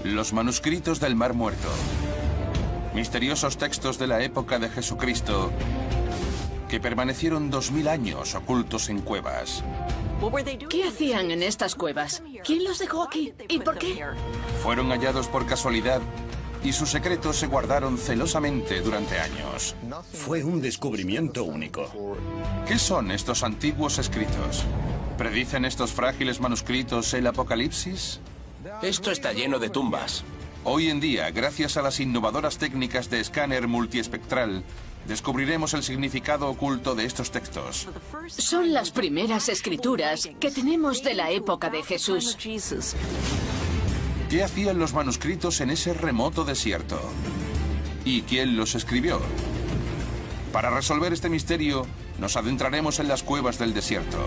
Los manuscritos del Mar Muerto. Misteriosos textos de la época de Jesucristo que permanecieron 2000 años ocultos en cuevas. ¿Qué hacían en estas cuevas? ¿Quién los dejó aquí? ¿Y por qué? Fueron hallados por casualidad y sus secretos se guardaron celosamente durante años. Fue un descubrimiento único. ¿Qué son estos antiguos escritos? ¿Predicen estos frágiles manuscritos el apocalipsis? Esto está lleno de tumbas. Hoy en día, gracias a las innovadoras técnicas de escáner multiespectral, descubriremos el significado oculto de estos textos. Son las primeras escrituras que tenemos de la época de Jesús. ¿Qué hacían los manuscritos en ese remoto desierto? ¿Y quién los escribió? Para resolver este misterio, nos adentraremos en las cuevas del desierto.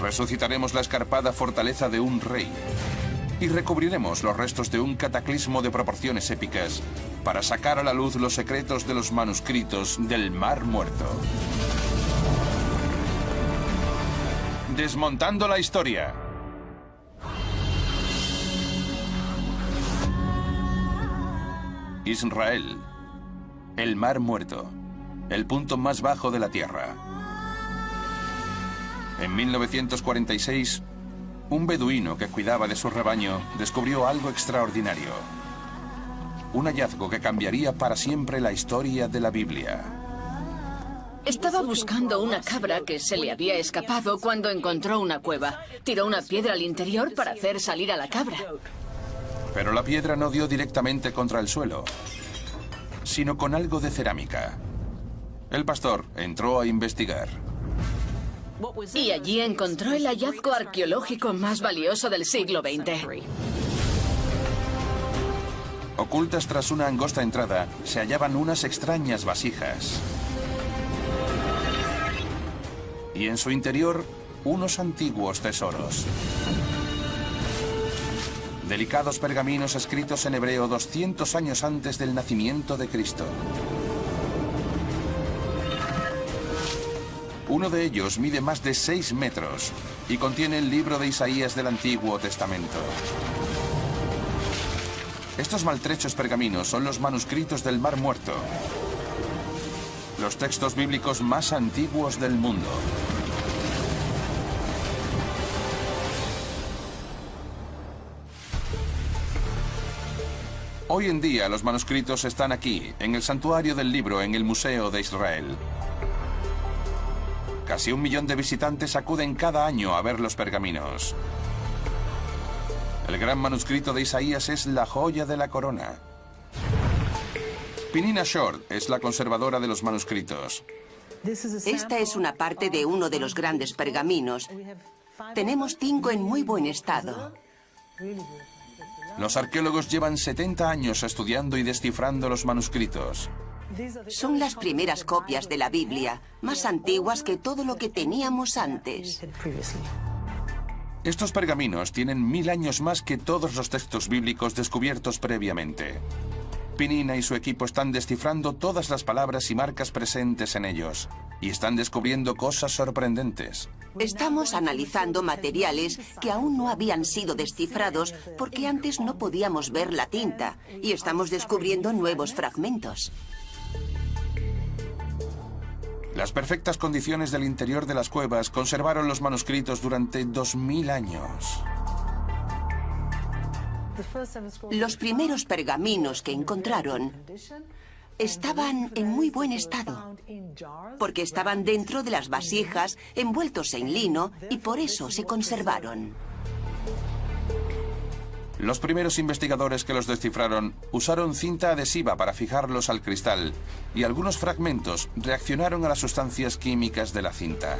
Resucitaremos la escarpada fortaleza de un rey. Y recubriremos los restos de un cataclismo de proporciones épicas para sacar a la luz los secretos de los manuscritos del Mar Muerto. Desmontando la historia. Israel. El Mar Muerto. El punto más bajo de la Tierra. En 1946, un beduino que cuidaba de su rebaño descubrió algo extraordinario. Un hallazgo que cambiaría para siempre la historia de la Biblia. Estaba buscando una cabra que se le había escapado cuando encontró una cueva. Tiró una piedra al interior para hacer salir a la cabra. Pero la piedra no dio directamente contra el suelo, sino con algo de cerámica. El pastor entró a investigar. Y allí encontró el hallazgo arqueológico más valioso del siglo XX. Ocultas tras una angosta entrada, se hallaban unas extrañas vasijas. Y en su interior, unos antiguos tesoros. Delicados pergaminos escritos en hebreo 200 años antes del nacimiento de Cristo. Uno de ellos mide más de 6 metros y contiene el libro de Isaías del Antiguo Testamento. Estos maltrechos pergaminos son los manuscritos del Mar Muerto, los textos bíblicos más antiguos del mundo. Hoy en día los manuscritos están aquí, en el Santuario del Libro, en el Museo de Israel. Casi 1 millón de visitantes acuden cada año a ver los pergaminos. El gran manuscrito de Isaías es la joya de la corona. Peninnah Short es la conservadora de los manuscritos. Esta es una parte de uno de los grandes pergaminos. Tenemos 5 en muy buen estado. Los arqueólogos llevan 70 años estudiando y descifrando los manuscritos. Son las primeras copias de la Biblia, más antiguas que todo lo que teníamos antes. Estos pergaminos tienen 1000 años más que todos los textos bíblicos descubiertos previamente. Peninnah y su equipo están descifrando todas las palabras y marcas presentes en ellos, y están descubriendo cosas sorprendentes. Estamos analizando materiales que aún no habían sido descifrados porque antes no podíamos ver la tinta, y estamos descubriendo nuevos fragmentos. Las perfectas condiciones del interior de las cuevas conservaron los manuscritos durante 2000 años. Los primeros pergaminos que encontraron estaban en muy buen estado, porque estaban dentro de las vasijas envueltos en lino y por eso se conservaron. Los primeros investigadores que los descifraron usaron cinta adhesiva para fijarlos al cristal, y algunos fragmentos reaccionaron a las sustancias químicas de la cinta.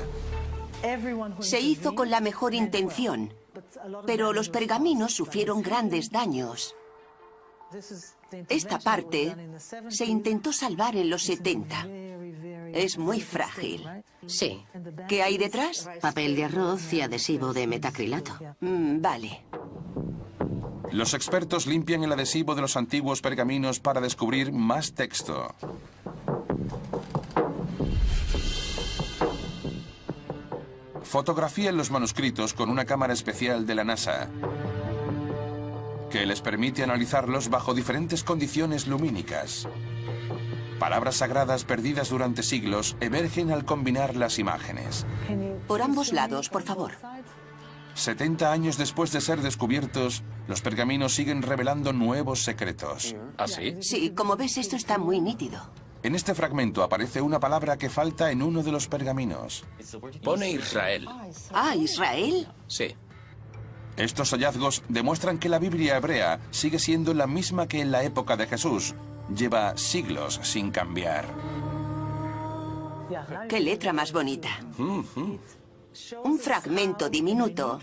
Se hizo con la mejor intención, pero los pergaminos sufrieron grandes daños. Esta parte se intentó salvar en los 70. Es muy frágil. Sí. ¿Qué hay detrás? Papel de arroz y adhesivo de metacrilato. Vale. Los expertos limpian el adhesivo de los antiguos pergaminos para descubrir más texto. Fotografían los manuscritos con una cámara especial de la NASA, que les permite analizarlos bajo diferentes condiciones lumínicas. Palabras sagradas perdidas durante siglos emergen al combinar las imágenes. Por ambos lados, por favor. 70 años después de ser descubiertos, los pergaminos siguen revelando nuevos secretos. ¿Ah, sí? Sí, como ves, esto está muy nítido. En este fragmento aparece una palabra que falta en uno de los pergaminos. Pone Israel. Ah, ¿Israel? Sí. Estos hallazgos demuestran que la Biblia hebrea sigue siendo la misma que en la época de Jesús. Lleva siglos sin cambiar. ¡Qué letra más bonita! Un fragmento diminuto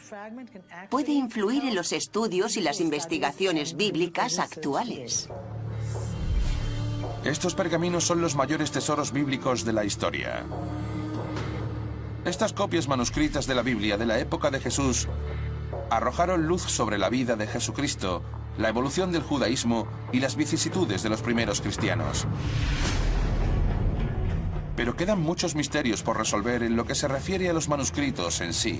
puede influir en los estudios y las investigaciones bíblicas actuales. Estos pergaminos son los mayores tesoros bíblicos de la historia. Estas copias manuscritas de la Biblia de la época de Jesús arrojaron luz sobre la vida de Jesucristo, la evolución del judaísmo y las vicisitudes de los primeros cristianos. Pero quedan muchos misterios por resolver en lo que se refiere a los manuscritos en sí.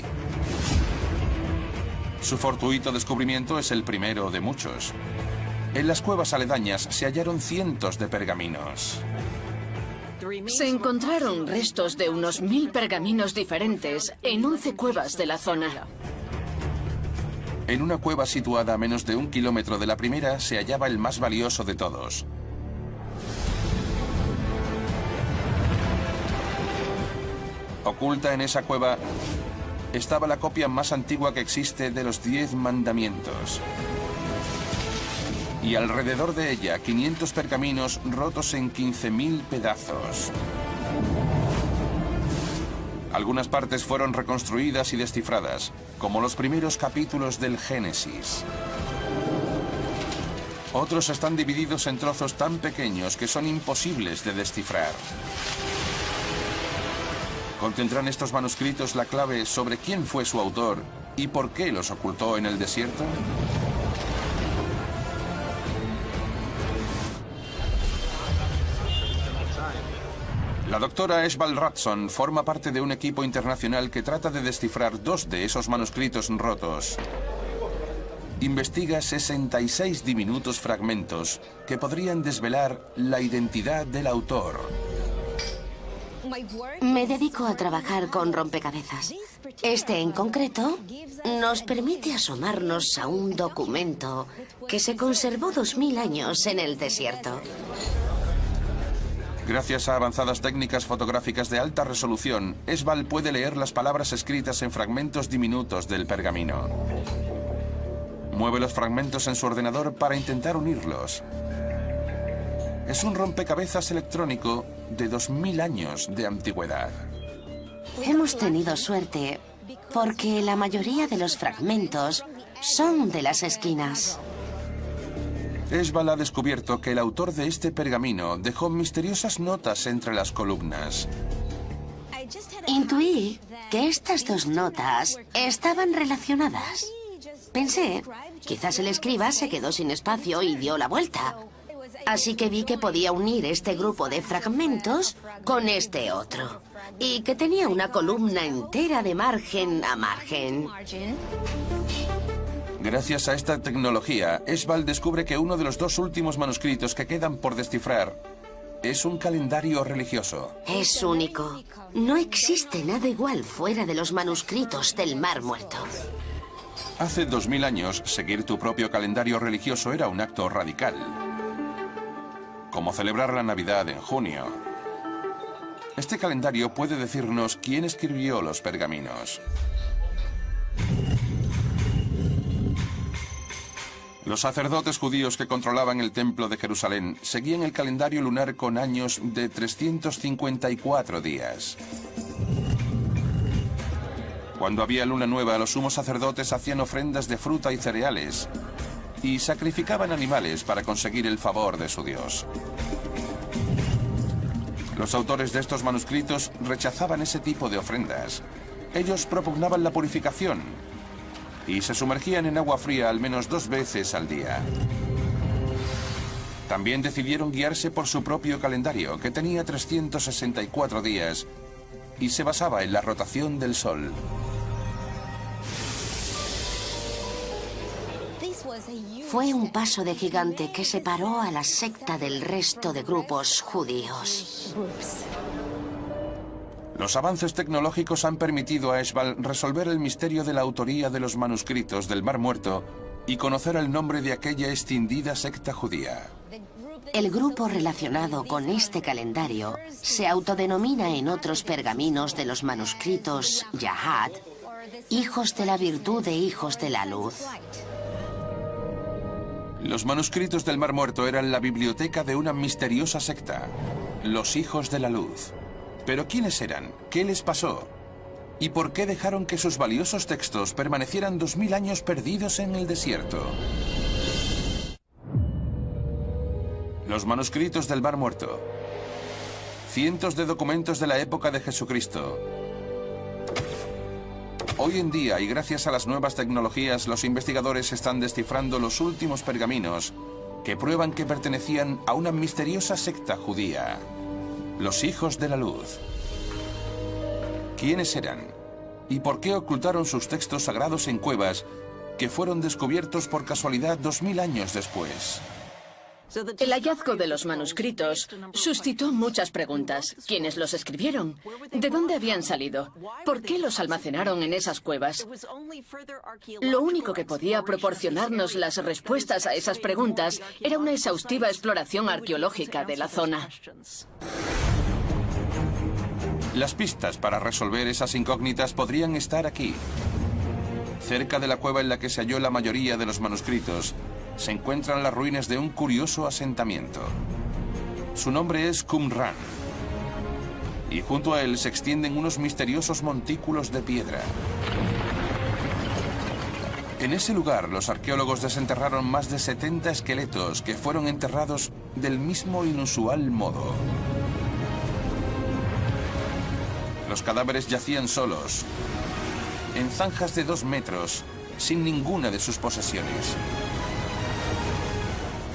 Su fortuito descubrimiento es el primero de muchos. En las cuevas aledañas se hallaron cientos de pergaminos. Se encontraron restos de unos 1000 pergaminos diferentes en 11 cuevas de la zona. En una cueva situada a menos de 1 kilómetro de la primera se hallaba el más valioso de todos. Oculta en esa cueva estaba la copia más antigua que existe de los 10 mandamientos. Y alrededor de ella, 500 pergaminos rotos en 15.000 pedazos. Algunas partes fueron reconstruidas y descifradas, como los primeros capítulos del Génesis. Otros están divididos en trozos tan pequeños que son imposibles de descifrar. ¿Contendrán estos manuscritos la clave sobre quién fue su autor y por qué los ocultó en el desierto? La doctora Esval Ratson forma parte de un equipo internacional que trata de descifrar 2 de esos manuscritos rotos. Investiga 66 diminutos fragmentos que podrían desvelar la identidad del autor. Me dedico a trabajar con rompecabezas. Este en concreto nos permite asomarnos a un documento que se conservó 2000 años en el desierto. Gracias a avanzadas técnicas fotográficas de alta resolución, Esval puede leer las palabras escritas en fragmentos diminutos del pergamino. Mueve los fragmentos en su ordenador para intentar unirlos. Es un rompecabezas electrónico de 2000 años de antigüedad. Hemos tenido suerte porque la mayoría de los fragmentos son de las esquinas. Esval ha descubierto que el autor de este pergamino dejó misteriosas notas entre las columnas. Intuí que estas 2 notas estaban relacionadas. Pensé, quizás el escriba se quedó sin espacio y dio la vuelta. Así que vi que podía unir este grupo de fragmentos con este otro. Y que tenía una columna entera de margen a margen. Gracias a esta tecnología, Esval descubre que uno de los 2 últimos manuscritos que quedan por descifrar es un calendario religioso. Es único. No existe nada igual fuera de los manuscritos del Mar Muerto. Hace 2000 años, seguir tu propio calendario religioso era un acto radical. Como celebrar la Navidad en junio. Este calendario puede decirnos quién escribió los pergaminos. Los sacerdotes judíos que controlaban el templo de Jerusalén seguían el calendario lunar con años de 354 días. Cuando había luna nueva, los sumos sacerdotes hacían ofrendas de fruta y cereales y sacrificaban animales para conseguir el favor de su Dios. Los autores de estos manuscritos rechazaban ese tipo de ofrendas. Ellos propugnaban la purificación y se sumergían en agua fría al menos 2 veces al día. También decidieron guiarse por su propio calendario, que tenía 364 días y se basaba en la rotación del Sol. Fue un paso de gigante que separó a la secta del resto de grupos judíos. Los avances tecnológicos han permitido a Eshbal resolver el misterio de la autoría de los manuscritos del Mar Muerto y conocer el nombre de aquella extendida secta judía. El grupo relacionado con este calendario se autodenomina en otros pergaminos de los manuscritos Yahad, hijos de la virtud e hijos de la luz. Los manuscritos del Mar Muerto eran la biblioteca de una misteriosa secta, los hijos de la luz. ¿Pero quiénes eran? ¿Qué les pasó? ¿Y por qué dejaron que sus valiosos textos permanecieran 2000 años perdidos en el desierto? Los manuscritos del Mar Muerto. Cientos de documentos de la época de Jesucristo. Hoy en día, y gracias a las nuevas tecnologías, los investigadores están descifrando los últimos pergaminos que prueban que pertenecían a una misteriosa secta judía. Los hijos de la luz. ¿Quiénes eran? ¿Y por qué ocultaron sus textos sagrados en cuevas que fueron descubiertos por casualidad 2000 años después? El hallazgo de los manuscritos suscitó muchas preguntas. ¿Quiénes los escribieron? ¿De dónde habían salido? ¿Por qué los almacenaron en esas cuevas? Lo único que podía proporcionarnos las respuestas a esas preguntas era una exhaustiva exploración arqueológica de la zona. Las pistas para resolver esas incógnitas podrían estar aquí. Cerca de la cueva en la que se halló la mayoría de los manuscritos, se encuentran las ruinas de un curioso asentamiento. Su nombre es Qumran. Y junto a él se extienden unos misteriosos montículos de piedra. En ese lugar, los arqueólogos desenterraron más de 70 esqueletos que fueron enterrados del mismo inusual modo. Los cadáveres yacían solos, en zanjas de 2 metros, sin ninguna de sus posesiones.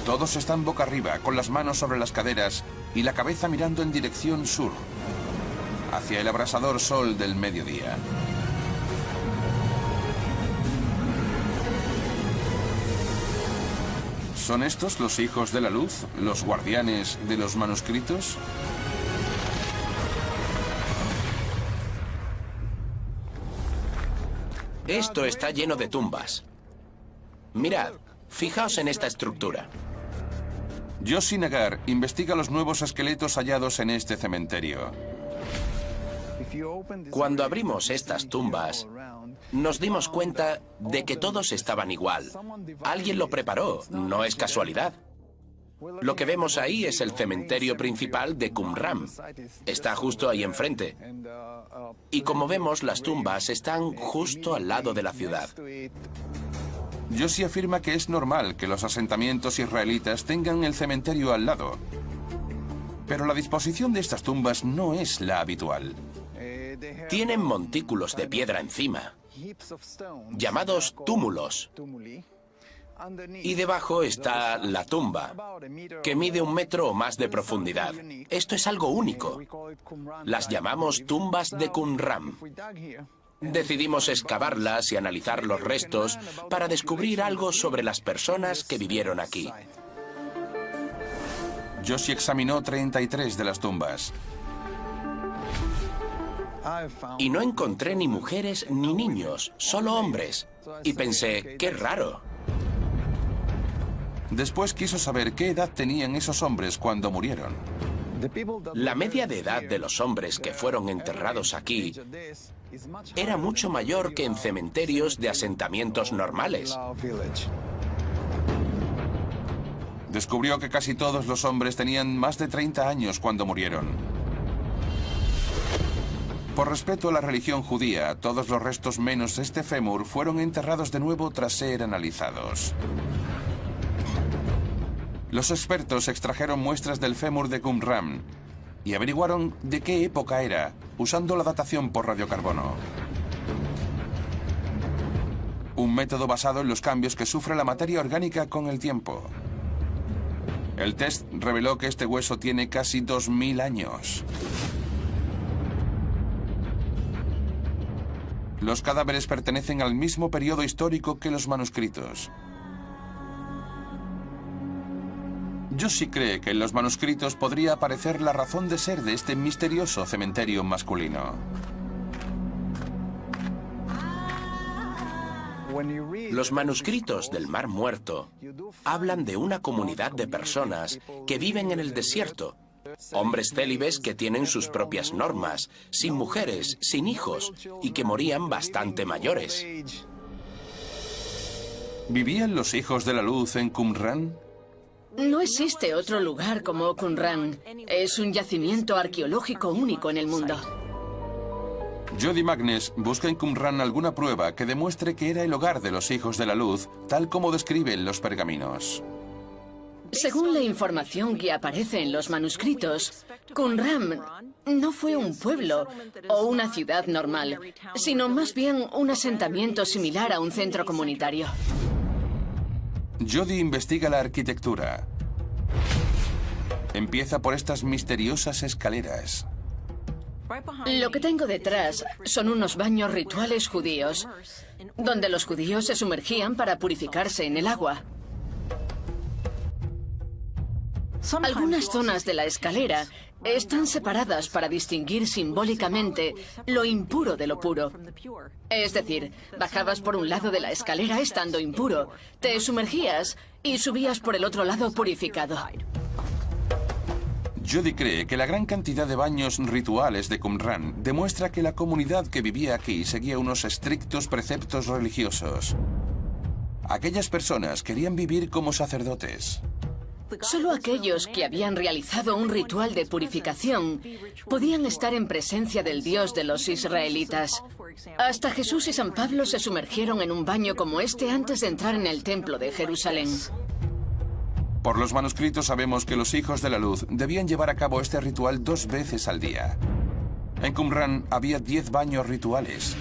Todos están boca arriba, con las manos sobre las caderas y la cabeza mirando en dirección sur, hacia el abrasador sol del mediodía. ¿Son estos los hijos de la luz, los guardianes de los manuscritos? Esto está lleno de tumbas. Mirad, fijaos en esta estructura. Yossi Nagar investiga los nuevos esqueletos hallados en este cementerio. Cuando abrimos estas tumbas, nos dimos cuenta de que todos estaban igual. Alguien lo preparó, no es casualidad. Lo que vemos ahí es el cementerio principal de Qumran. Está justo ahí enfrente. Y como vemos, las tumbas están justo al lado de la ciudad. Yossi afirma que es normal que los asentamientos israelitas tengan el cementerio al lado. Pero la disposición de estas tumbas no es la habitual. Tienen montículos de piedra encima, llamados túmulos. Y debajo está la tumba, que mide 1 metro o más de profundidad. Esto es algo único. Las llamamos tumbas de Qumran. Decidimos excavarlas y analizar los restos para descubrir algo sobre las personas que vivieron aquí. Yossi examinó 33 de las tumbas. Y no encontré ni mujeres ni niños, solo hombres. Y pensé, qué raro. Después quiso saber qué edad tenían esos hombres cuando murieron. La media de edad de los hombres que fueron enterrados aquí era mucho mayor que en cementerios de asentamientos normales. Descubrió que casi todos los hombres tenían más de 30 años cuando murieron. Por respeto a la religión judía, todos los restos menos este fémur fueron enterrados de nuevo tras ser analizados. Los expertos extrajeron muestras del fémur de Qumran y averiguaron de qué época era, usando la datación por radiocarbono. Un método basado en los cambios que sufre la materia orgánica con el tiempo. El test reveló que este hueso tiene casi 2000 años. Los cadáveres pertenecen al mismo periodo histórico que los manuscritos. Josie cree que en los manuscritos podría aparecer la razón de ser de este misterioso cementerio masculino. Los manuscritos del Mar Muerto hablan de una comunidad de personas que viven en el desierto. Hombres célibes que tienen sus propias normas, sin mujeres, sin hijos, y que morían bastante mayores. ¿Vivían los hijos de la luz en Qumran? No existe otro lugar como Qumran. Es un yacimiento arqueológico único en el mundo. Jody Magnus busca en Qumran alguna prueba que demuestre que era el hogar de los hijos de la luz, tal como describen los pergaminos. Según la información que aparece en los manuscritos, Qumran no fue un pueblo o una ciudad normal, sino más bien un asentamiento similar a un centro comunitario. Jody investiga la arquitectura. Empieza por estas misteriosas escaleras. Lo que tengo detrás son unos baños rituales judíos, donde los judíos se sumergían para purificarse en el agua. Algunas zonas de la escalera están separadas para distinguir simbólicamente lo impuro de lo puro. Es decir, bajabas por un lado de la escalera estando impuro, te sumergías y subías por el otro lado purificado. Jody cree que la gran cantidad de baños rituales de Qumran demuestra que la comunidad que vivía aquí seguía unos estrictos preceptos religiosos. Aquellas personas querían vivir como sacerdotes. Solo aquellos que habían realizado un ritual de purificación podían estar en presencia del Dios de los israelitas. Hasta Jesús y San Pablo se sumergieron en un baño como este antes de entrar en el templo de Jerusalén. Por los manuscritos sabemos que los hijos de la luz debían llevar a cabo este ritual 2 veces al día. En Qumran había 10 baños rituales.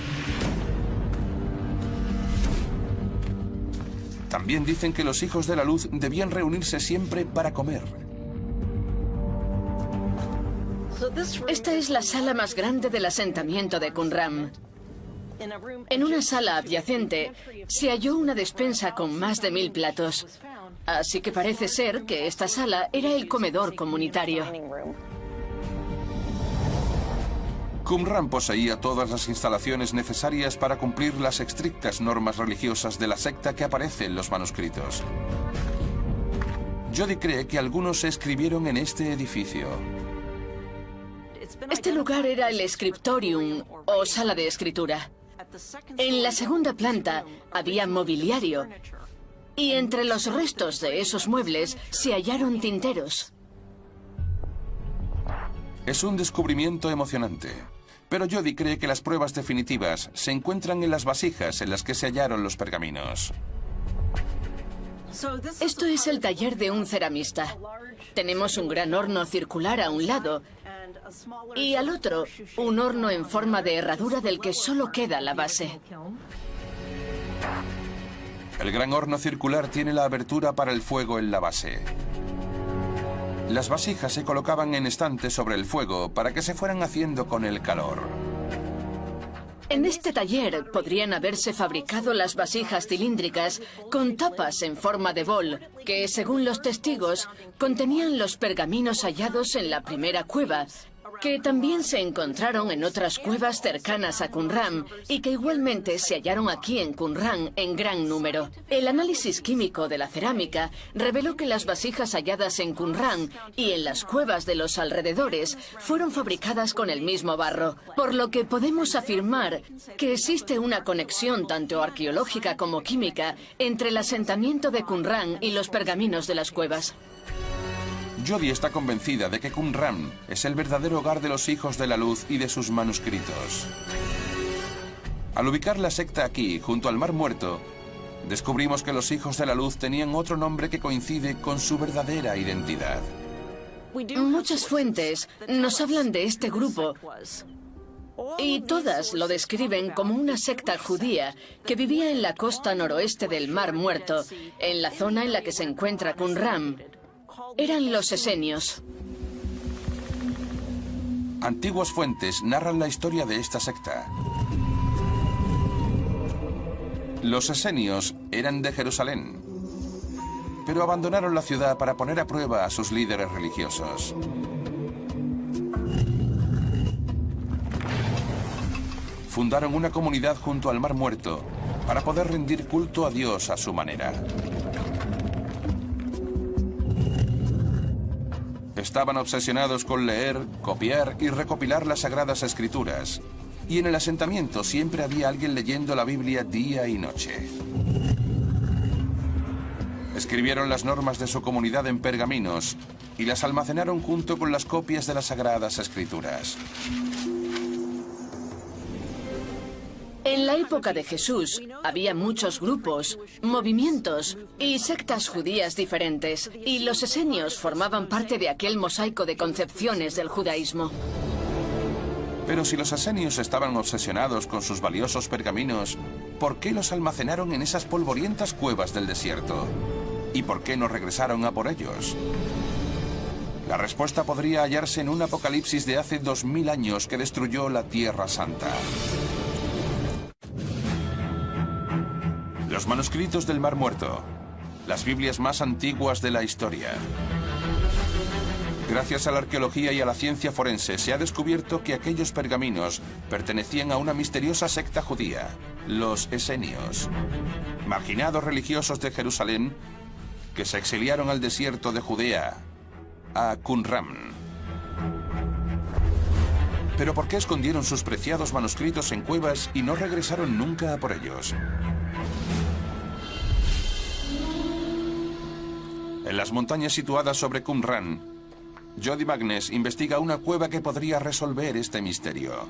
También dicen que los hijos de la luz debían reunirse siempre para comer. Esta es la sala más grande del asentamiento de Qumran. En una sala adyacente se halló una despensa con más de 1000 platos. Así que parece ser que esta sala era el comedor comunitario. Qumran poseía todas las instalaciones necesarias para cumplir las estrictas normas religiosas de la secta que aparece en los manuscritos. Jody cree que algunos se escribieron en este edificio. Este lugar era el scriptorium, o sala de escritura. En la segunda planta había mobiliario, y entre los restos de esos muebles se hallaron tinteros. Es un descubrimiento emocionante. Pero Jody cree que las pruebas definitivas se encuentran en las vasijas en las que se hallaron los pergaminos. Esto es el taller de un ceramista. Tenemos un gran horno circular a un lado y al otro un horno en forma de herradura del que solo queda la base. El gran horno circular tiene la abertura para el fuego en la base. Las vasijas se colocaban en estantes sobre el fuego para que se fueran haciendo con el calor. En este taller podrían haberse fabricado las vasijas cilíndricas con tapas en forma de bol, que, según los testigos, contenían los pergaminos hallados en la primera cueva, que también se encontraron en otras cuevas cercanas a Qumran y que igualmente se hallaron aquí en Qumran en gran número. El análisis químico de la cerámica reveló que las vasijas halladas en Qumran y en las cuevas de los alrededores fueron fabricadas con el mismo barro, por lo que podemos afirmar que existe una conexión tanto arqueológica como química entre el asentamiento de Qumran y los pergaminos de las cuevas. Jody está convencida de que Qumran es el verdadero hogar de los hijos de la luz y de sus manuscritos. Al ubicar la secta aquí, junto al Mar Muerto, descubrimos que los hijos de la luz tenían otro nombre que coincide con su verdadera identidad. Muchas fuentes nos hablan de este grupo y todas lo describen como una secta judía que vivía en la costa noroeste del Mar Muerto, en la zona en la que se encuentra Qumran. Eran los esenios. Antiguas fuentes narran la historia de esta secta. Los esenios eran de Jerusalén. pero abandonaron la ciudad para poner a prueba a sus líderes religiosos. Fundaron una comunidad junto al Mar Muerto para poder rendir culto a Dios a su manera. Estaban obsesionados con leer, copiar y recopilar las Sagradas Escrituras. Y en el asentamiento siempre había alguien leyendo la Biblia día y noche. Escribieron las normas de su comunidad en pergaminos y las almacenaron junto con las copias de las Sagradas Escrituras. En la época de Jesús había muchos grupos, movimientos y sectas judías diferentes, y los esenios formaban parte de aquel mosaico de concepciones del judaísmo. Pero si los esenios estaban obsesionados con sus valiosos pergaminos, ¿por qué los almacenaron en esas polvorientas cuevas del desierto? ¿Y por qué no regresaron a por ellos? La respuesta podría hallarse en un apocalipsis de hace 2000 años que destruyó la Tierra Santa. Los manuscritos del Mar Muerto, las Biblias más antiguas de la historia. Gracias a la arqueología y a la ciencia forense se ha descubierto que aquellos pergaminos pertenecían a una misteriosa secta judía, los esenios, marginados religiosos de Jerusalén que se exiliaron al desierto de Judea, a Qumran. ¿Pero por qué escondieron sus preciados manuscritos en cuevas y no regresaron nunca a por ellos? En las montañas situadas sobre Qumran, Jody Magness investiga una cueva que podría resolver este misterio.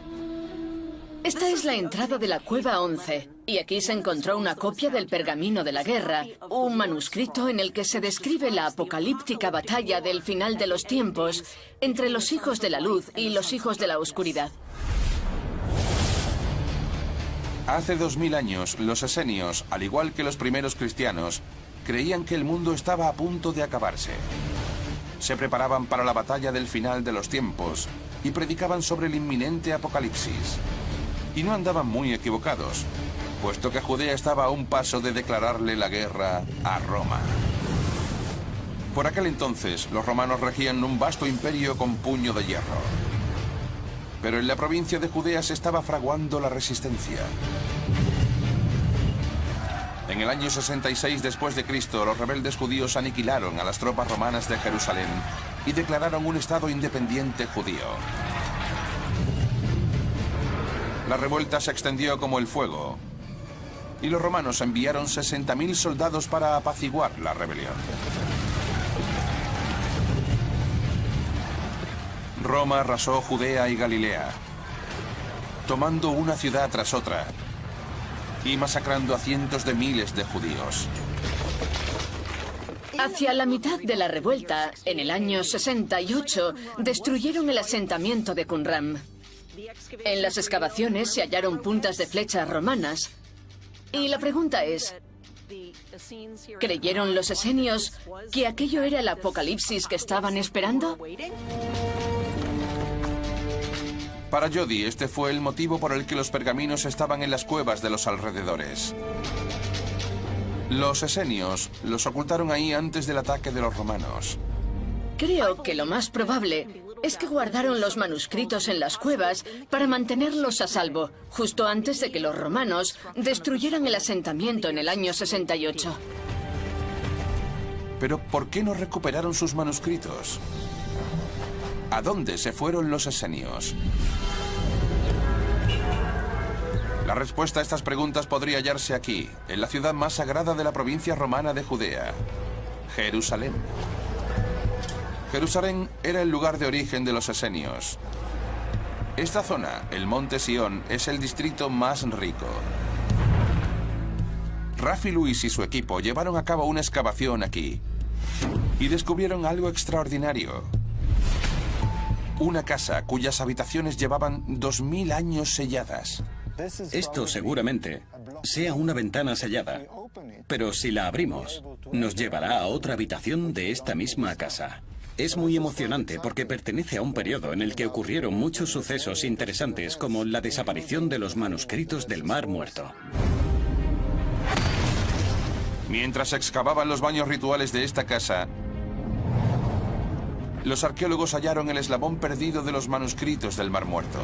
Esta es la entrada de la cueva 11, y aquí se encontró una copia del pergamino de la guerra, un manuscrito en el que se describe la apocalíptica batalla del final de los tiempos entre los hijos de la luz y los hijos de la oscuridad. Hace 2000 años, los esenios, al igual que los primeros cristianos, creían que el mundo estaba a punto de acabarse. Se preparaban para la batalla del final de los tiempos y predicaban sobre el inminente apocalipsis. Y no andaban muy equivocados, puesto que Judea estaba a un paso de declararle la guerra a Roma. Por aquel entonces, los romanos regían un vasto imperio con puño de hierro. Pero en la provincia de Judea se estaba fraguando la resistencia. En el año 66 después de Cristo, los rebeldes judíos aniquilaron a las tropas romanas de Jerusalén y declararon un estado independiente judío. La revuelta se extendió como el fuego, y los romanos enviaron 60.000 soldados para apaciguar la rebelión. Roma arrasó Judea y Galilea, tomando una ciudad tras otra y masacrando a cientos de miles de judíos. Hacia la mitad de la revuelta, en el año 68, destruyeron el asentamiento de Qumran. En las excavaciones se hallaron puntas de flechas romanas. Y la pregunta es, ¿creyeron los esenios que aquello era el apocalipsis que estaban esperando? Para Jody, este fue el motivo por el que los pergaminos estaban en las cuevas de los alrededores. Los esenios los ocultaron ahí antes del ataque de los romanos. Creo que lo más probable es que guardaron los manuscritos en las cuevas para mantenerlos a salvo, justo antes de que los romanos destruyeran el asentamiento en el año 68. Pero ¿por qué no recuperaron sus manuscritos? ¿A dónde se fueron los esenios? La respuesta a estas preguntas podría hallarse aquí, en la ciudad más sagrada de la provincia romana de Judea, Jerusalén. Jerusalén era el lugar de origen de los esenios. Esta zona, el monte Sión, es el distrito más rico. Rafi Luis y su equipo llevaron a cabo una excavación aquí y descubrieron algo extraordinario. Una casa cuyas habitaciones llevaban 2000 años selladas. Esto seguramente sea una ventana sellada, pero si la abrimos, nos llevará a otra habitación de esta misma casa. Es muy emocionante porque pertenece a un periodo en el que ocurrieron muchos sucesos interesantes, como la desaparición de los manuscritos del Mar Muerto. Mientras excavaban los baños rituales de esta casa, los arqueólogos hallaron el eslabón perdido de los manuscritos del Mar Muerto.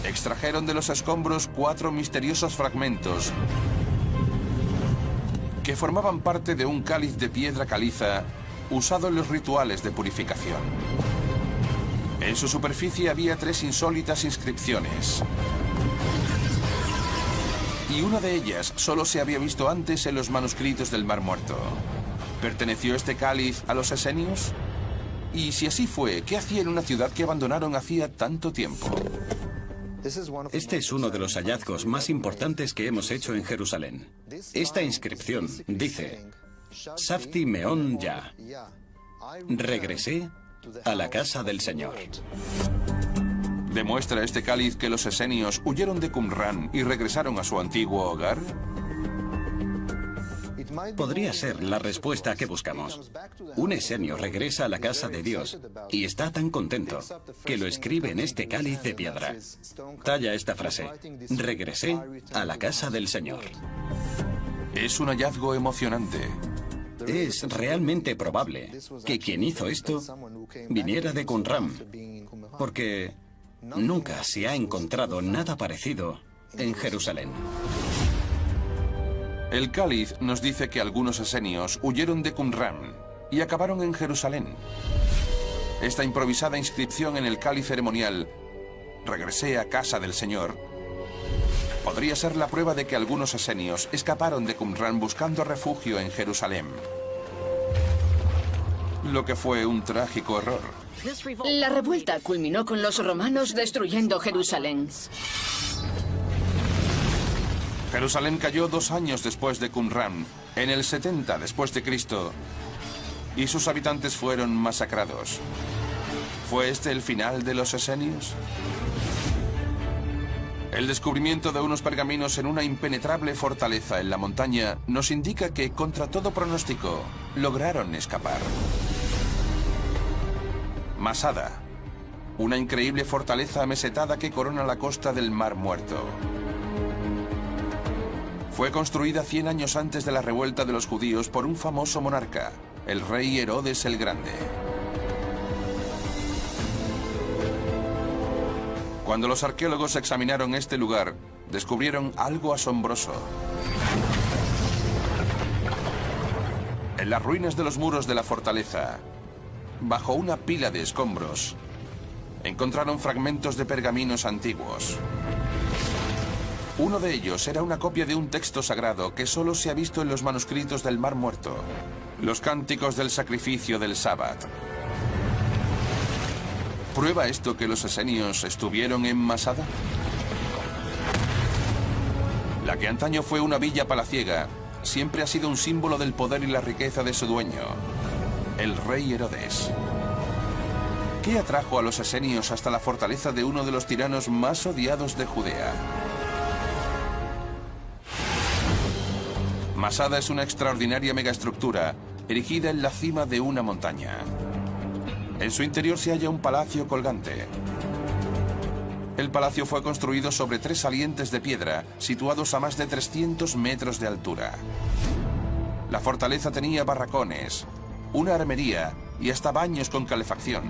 Extrajeron de los escombros 4 misteriosos fragmentos que formaban parte de un cáliz de piedra caliza usado en los rituales de purificación. En su superficie había 3 insólitas inscripciones. Y una de ellas solo se había visto antes en los manuscritos del Mar Muerto. ¿Perteneció este cáliz a los esenios? Y si así fue, ¿qué hacía en una ciudad que abandonaron hacía tanto tiempo? Este es uno de los hallazgos más importantes que hemos hecho en Jerusalén. Esta inscripción dice: Safti Meon Ya. Regresé a la casa del Señor. ¿Demuestra este cáliz que los esenios huyeron de Qumran y regresaron a su antiguo hogar? Podría ser la respuesta que buscamos. Un esenio regresa a la casa de Dios y está tan contento que lo escribe en este cáliz de piedra. Talla esta frase: regresé a la casa del Señor. Es un hallazgo emocionante. Es realmente probable que quien hizo esto viniera de Qumran, porque nunca se ha encontrado nada parecido en Jerusalén. El cáliz nos dice que algunos esenios huyeron de Qumran y acabaron en Jerusalén. Esta improvisada inscripción en el cáliz ceremonial, regresé a casa del Señor, podría ser la prueba de que algunos esenios escaparon de Qumran buscando refugio en Jerusalén. Lo que fue un trágico error. La revuelta culminó con los romanos destruyendo Jerusalén. Jerusalén cayó 2 años después de Qumran, en el 70 después de Cristo, y sus habitantes fueron masacrados. ¿Fue este el final de los esenios? El descubrimiento de unos pergaminos en una impenetrable fortaleza en la montaña nos indica que, contra todo pronóstico, lograron escapar. Masada, una increíble fortaleza amesetada que corona la costa del Mar Muerto. Fue construida 100 años antes de la revuelta de los judíos por un famoso monarca, el rey Herodes el Grande. Cuando los arqueólogos examinaron este lugar, descubrieron algo asombroso. En las ruinas de los muros de la fortaleza, bajo una pila de escombros, encontraron fragmentos de pergaminos antiguos. Uno de ellos era una copia de un texto sagrado que solo se ha visto en los manuscritos del Mar Muerto, los cánticos del sacrificio del Sabbat. ¿Prueba esto que los esenios estuvieron en Masada? La que antaño fue una villa palaciega, siempre ha sido un símbolo del poder y la riqueza de su dueño, el rey Herodes. ¿Qué atrajo a los esenios hasta la fortaleza de uno de los tiranos más odiados de Judea? Masada es una extraordinaria megaestructura erigida en la cima de una montaña. En su interior se halla un palacio colgante. El palacio fue construido sobre 3 salientes de piedra situados a más de 300 metros de altura. La fortaleza tenía barracones, una armería y hasta baños con calefacción.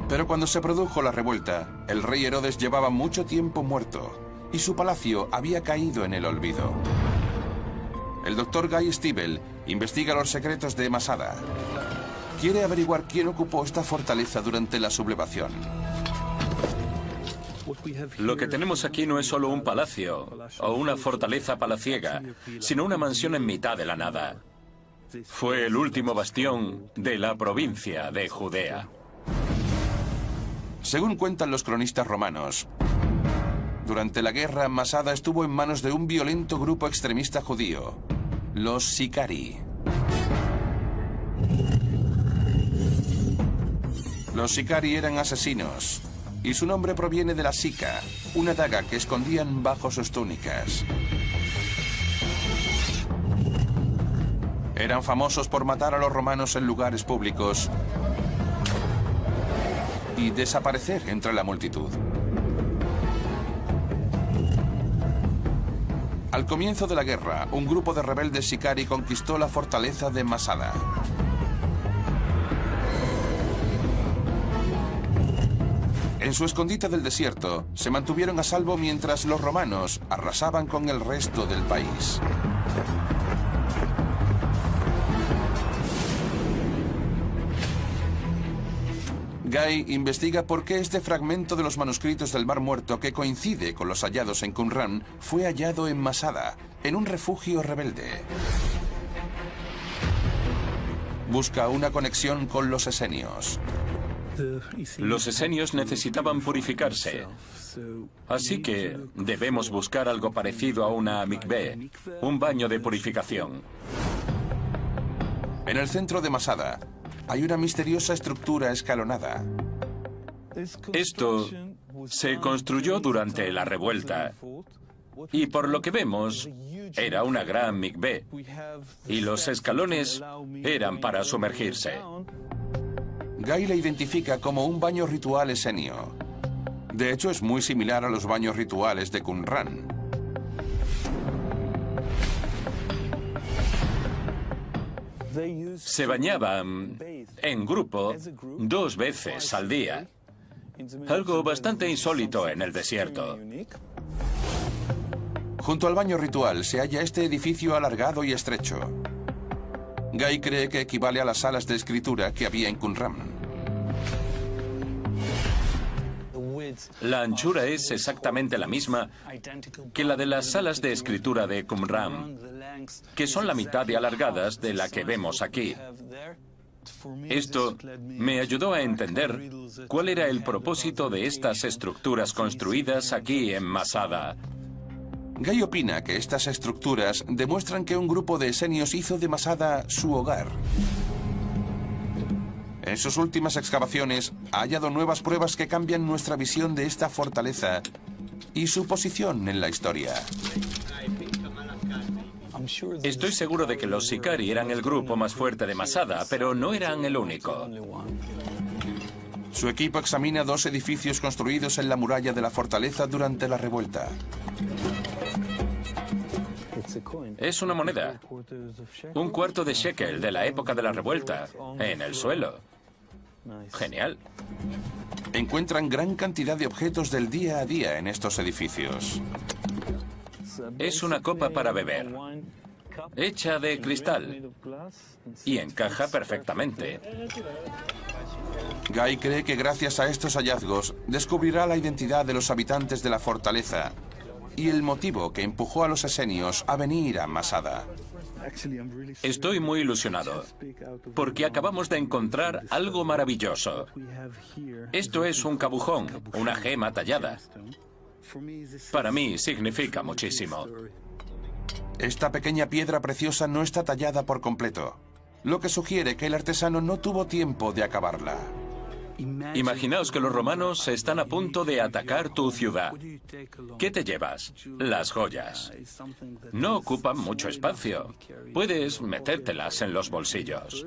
Pero cuando se produjo la revuelta, el rey Herodes llevaba mucho tiempo muerto y su palacio había caído en el olvido. El doctor Guy Stiebel investiga los secretos de Masada. Quiere averiguar quién ocupó esta fortaleza durante la sublevación. Lo que tenemos aquí no es solo un palacio o una fortaleza palaciega, sino una mansión en mitad de la nada. Fue el último bastión de la provincia de Judea. Según cuentan los cronistas romanos, durante la guerra, Masada estuvo en manos de un violento grupo extremista judío, los Sicari. Los Sicari eran asesinos, y su nombre proviene de la sica, una daga que escondían bajo sus túnicas. Eran famosos por matar a los romanos en lugares públicos y desaparecer entre la multitud. Al comienzo de la guerra, un grupo de rebeldes Sicarii conquistó la fortaleza de Masada. En su escondite del desierto, se mantuvieron a salvo mientras los romanos arrasaban con el resto del país. Guy investiga por qué este fragmento de los manuscritos del Mar Muerto, que coincide con los hallados en Qumran, fue hallado en Masada, en un refugio rebelde. Busca una conexión con los esenios. Los esenios necesitaban purificarse. Así que debemos buscar algo parecido a una mikveh, un baño de purificación. En el centro de Masada hay una misteriosa estructura escalonada. Esto se construyó durante la revuelta y por lo que vemos era una gran mikveh y los escalones eran para sumergirse. Guy la identifica como un baño ritual esenio. De hecho, es muy similar a los baños rituales de Qumran. Se bañaban en grupo 2 veces al día. Algo bastante insólito en el desierto. Junto al baño ritual se halla este edificio alargado y estrecho. Guy cree que equivale a las salas de escritura que había en Qumran. La anchura es exactamente la misma que la de las salas de escritura de Qumran, que son la mitad de alargadas de la que vemos aquí. Esto me ayudó a entender cuál era el propósito de estas estructuras construidas aquí en Masada. Guy opina que estas estructuras demuestran que un grupo de esenios hizo de Masada su hogar. En sus últimas excavaciones ha hallado nuevas pruebas que cambian nuestra visión de esta fortaleza y su posición en la historia. Estoy seguro de que los Sicarii eran el grupo más fuerte de Masada, pero no eran el único. Su equipo examina 2 edificios construidos en la muralla de la fortaleza durante la revuelta. Es una moneda. 1/4 de shekel de la época de la revuelta, en el suelo. Genial. Encuentran gran cantidad de objetos del día a día en estos edificios. Es una copa para beber, hecha de cristal, y encaja perfectamente. Guy cree que gracias a estos hallazgos descubrirá la identidad de los habitantes de la fortaleza y el motivo que empujó a los esenios a venir a Masada. Estoy muy ilusionado, porque acabamos de encontrar algo maravilloso. Esto es un cabujón, una gema tallada. Para mí significa muchísimo. Esta pequeña piedra preciosa no está tallada por completo, lo que sugiere que el artesano no tuvo tiempo de acabarla. Imaginaos que los romanos están a punto de atacar tu ciudad. ¿Qué te llevas? Las joyas. No ocupan mucho espacio. Puedes metértelas en los bolsillos.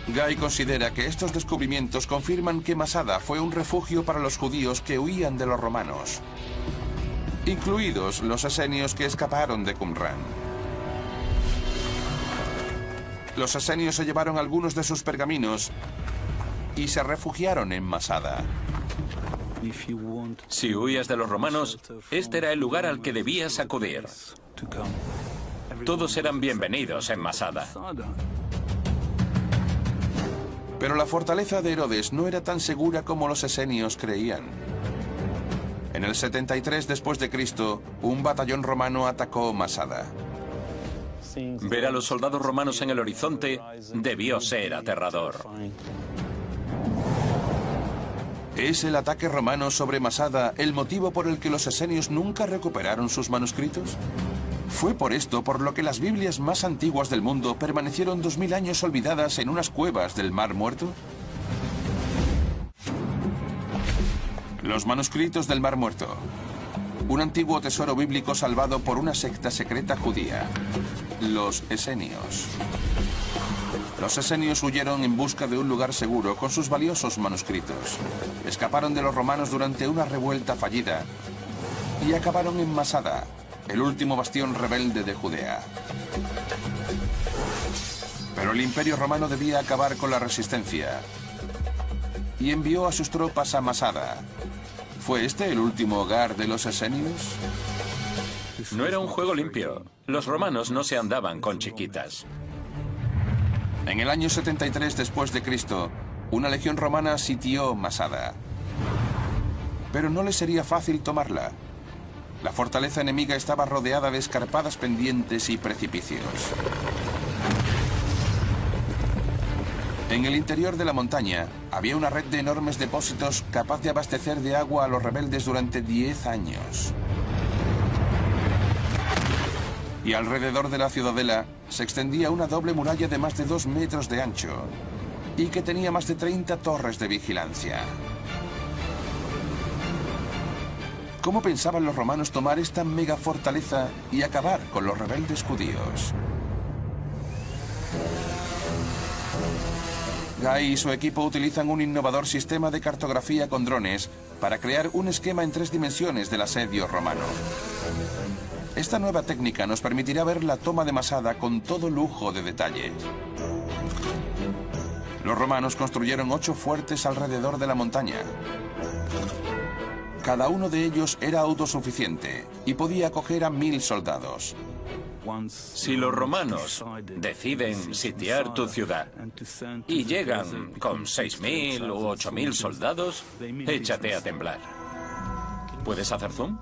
Guy considera que estos descubrimientos confirman que Masada fue un refugio para los judíos que huían de los romanos, incluidos los esenios que escaparon de Qumran. Los esenios se llevaron algunos de sus pergaminos y se refugiaron en Masada. Si huías de los romanos, este era el lugar al que debías acudir. Todos eran bienvenidos en Masada. Pero la fortaleza de Herodes no era tan segura como los esenios creían. En el 73 después de Cristo, un batallón romano atacó Masada. Ver a los soldados romanos en el horizonte debió ser aterrador. ¿Es el ataque romano sobre Masada el motivo por el que los esenios nunca recuperaron sus manuscritos? ¿Fue por esto por lo que las Biblias más antiguas del mundo permanecieron 2000 años olvidadas en unas cuevas del Mar Muerto? Los manuscritos del Mar Muerto. Un antiguo tesoro bíblico salvado por una secta secreta judía. Los esenios. Los esenios huyeron en busca de un lugar seguro con sus valiosos manuscritos. Escaparon de los romanos durante una revuelta fallida y acabaron en Masada, el último bastión rebelde de Judea. Pero el Imperio Romano debía acabar con la resistencia y envió a sus tropas a Masada. ¿Fue este el último hogar de los esenios? No era un juego limpio. Los romanos no se andaban con chiquitas. En el año 73 después de Cristo, una legión romana sitió Masada. Pero no le sería fácil tomarla. La fortaleza enemiga estaba rodeada de escarpadas pendientes y precipicios. En el interior de la montaña había una red de enormes depósitos capaz de abastecer de agua a los rebeldes durante 10 años. Y alrededor de la ciudadela se extendía una doble muralla de más de 2 metros de ancho y que tenía más de 30 torres de vigilancia. ¿Cómo pensaban los romanos tomar esta mega fortaleza y acabar con los rebeldes judíos? Guy y su equipo utilizan un innovador sistema de cartografía con drones para crear un esquema en 3 dimensiones del asedio romano. Esta nueva técnica nos permitirá ver la toma de Masada con todo lujo de detalles. Los romanos construyeron 8 fuertes alrededor de la montaña. Cada uno de ellos era autosuficiente y podía acoger a 1000 soldados. Si los romanos deciden sitiar tu ciudad y llegan con 6.000 u 8.000 soldados, échate a temblar. ¿Puedes hacer zoom?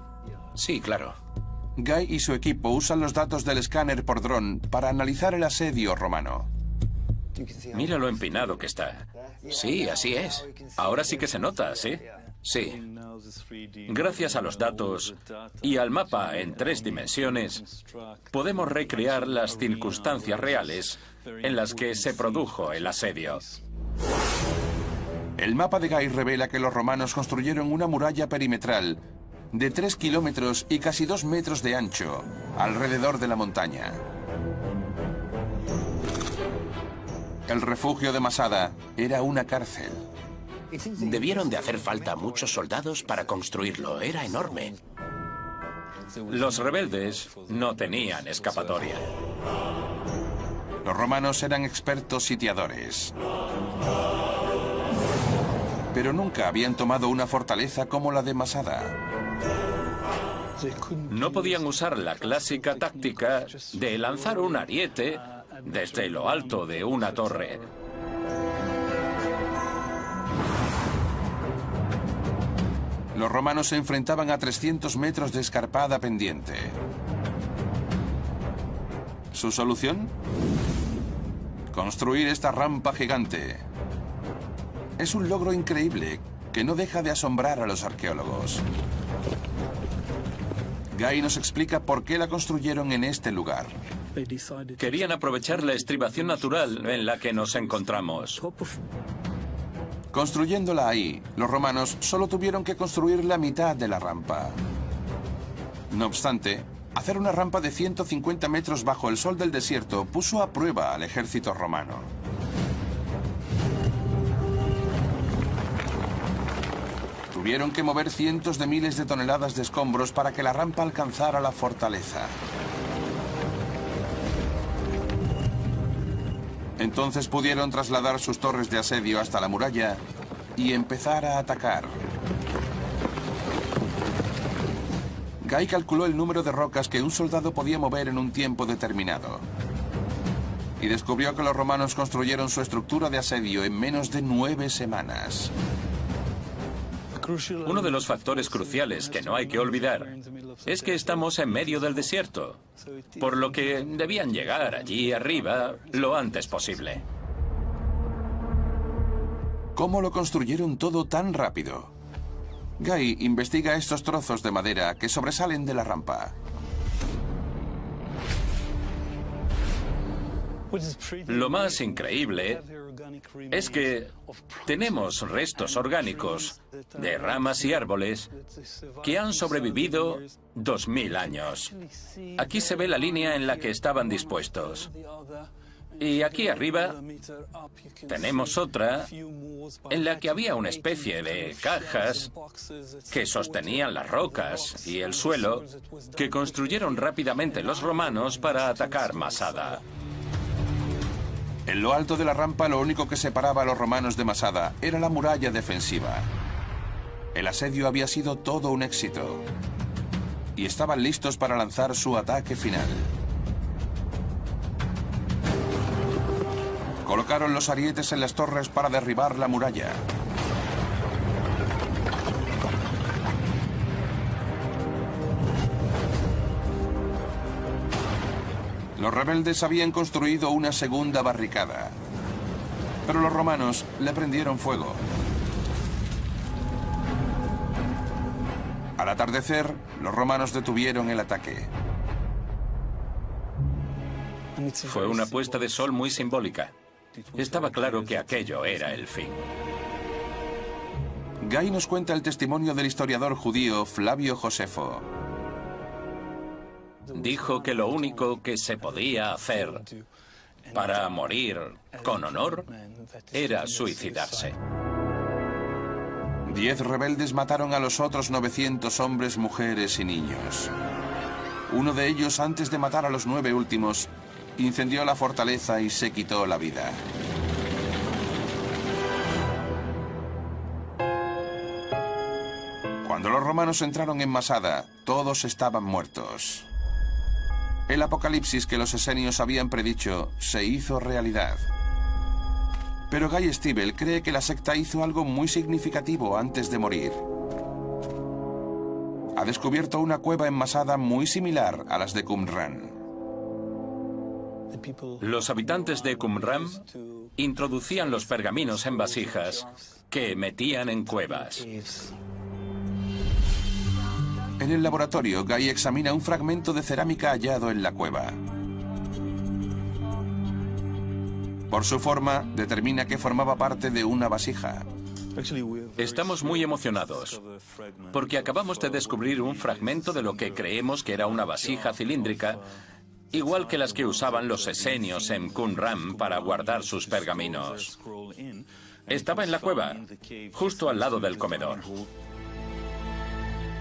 Sí, claro. Guy y su equipo usan los datos del escáner por dron para analizar el asedio romano. Mira lo empinado que está. Sí, así es. Ahora sí que se nota, ¿sí? Sí. Gracias a los datos y al mapa en 3 dimensiones, podemos recrear las circunstancias reales en las que se produjo el asedio. El mapa de Guy revela que los romanos construyeron una muralla perimetral de 3 kilómetros y casi 2 metros de ancho alrededor de la montaña. El refugio de Masada era una cárcel. Debieron de hacer falta muchos soldados para construirlo. Era enorme. Los rebeldes no tenían escapatoria. Los romanos eran expertos sitiadores. Pero nunca habían tomado una fortaleza como la de Masada. No podían usar la clásica táctica de lanzar un ariete desde lo alto de una torre. Los romanos se enfrentaban a 300 metros de escarpada pendiente. ¿Su solución? Construir esta rampa gigante. Es un logro increíble que no deja de asombrar a los arqueólogos. Guy nos explica por qué la construyeron en este lugar. Querían aprovechar la estribación natural en la que nos encontramos. Construyéndola ahí, los romanos solo tuvieron que construir la mitad de la rampa. No obstante, hacer una rampa de 150 metros bajo el sol del desierto puso a prueba al ejército romano. Tuvieron que mover cientos de miles de toneladas de escombros para que la rampa alcanzara la fortaleza. Entonces pudieron trasladar sus torres de asedio hasta la muralla y empezar a atacar. Guy calculó el número de rocas que un soldado podía mover en un tiempo determinado. Y descubrió que los romanos construyeron su estructura de asedio en menos de 9 semanas. Uno de los factores cruciales que no hay que olvidar es que estamos en medio del desierto, por lo que debían llegar allí arriba lo antes posible. ¿Cómo lo construyeron todo tan rápido? Guy investiga estos trozos de madera que sobresalen de la rampa. Lo más increíble es que tenemos restos orgánicos de ramas y árboles que han sobrevivido 2000 años. Aquí se ve la línea en la que estaban dispuestos. Y aquí arriba tenemos otra en la que había una especie de cajas que sostenían las rocas y el suelo que construyeron rápidamente los romanos para atacar Masada. En lo alto de la rampa, lo único que separaba a los romanos de Masada era la muralla defensiva. El asedio había sido todo un éxito y estaban listos para lanzar su ataque final. Colocaron los arietes en las torres para derribar la muralla. Los rebeldes habían construido una segunda barricada, pero los romanos le prendieron fuego. Al atardecer, los romanos detuvieron el ataque. Fue una puesta de sol muy simbólica. Estaba claro que aquello era el fin. Guy nos cuenta el testimonio del historiador judío Flavio Josefo. Dijo que lo único que se podía hacer para morir con honor era suicidarse. 10 rebeldes mataron a los otros 900 hombres, mujeres y niños. Uno de ellos, antes de matar a los 9 últimos, incendió la fortaleza y se quitó la vida. Cuando los romanos entraron en Masada, todos estaban muertos. El apocalipsis que los esenios habían predicho se hizo realidad. Pero Guy Stiebel cree que la secta hizo algo muy significativo antes de morir. Ha descubierto una cueva en Masada muy similar a las de Qumran. Los habitantes de Qumran introducían los pergaminos en vasijas que metían en cuevas. En el laboratorio, Guy examina un fragmento de cerámica hallado en la cueva. Por su forma, determina que formaba parte de una vasija. Estamos muy emocionados porque acabamos de descubrir un fragmento de lo que creemos que era una vasija cilíndrica, igual que las que usaban los esenios en Qumran para guardar sus pergaminos. Estaba en la cueva, justo al lado del comedor.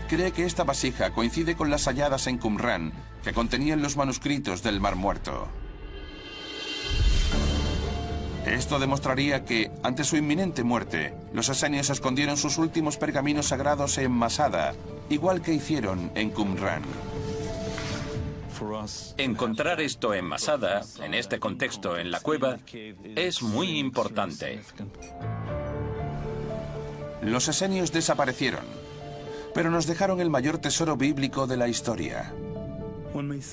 Cree que esta vasija coincide con las halladas en Qumran, que contenían los manuscritos del Mar Muerto. Esto demostraría que, ante su inminente muerte, los esenios escondieron sus últimos pergaminos sagrados en Masada, igual que hicieron en Qumran. Encontrar esto en Masada, en este contexto, en la cueva, es muy importante. Los esenios desaparecieron, pero nos dejaron el mayor tesoro bíblico de la historia.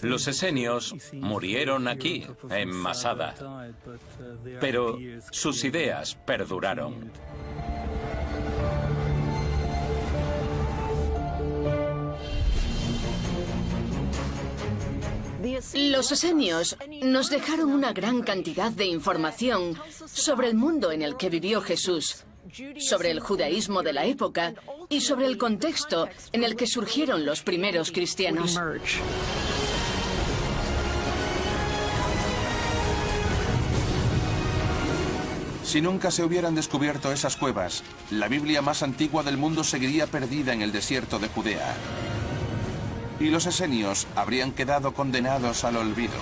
Los esenios murieron aquí, en Masada, pero sus ideas perduraron. Los esenios nos dejaron una gran cantidad de información sobre el mundo en el que vivió Jesús, sobre el judaísmo de la época y sobre el contexto en el que surgieron los primeros cristianos. Si nunca se hubieran descubierto esas cuevas, la Biblia más antigua del mundo seguiría perdida en el desierto de Judea. Y los esenios habrían quedado condenados al olvido.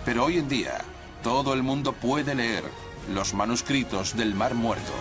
Pero hoy en día, todo el mundo puede leer los manuscritos del Mar Muerto.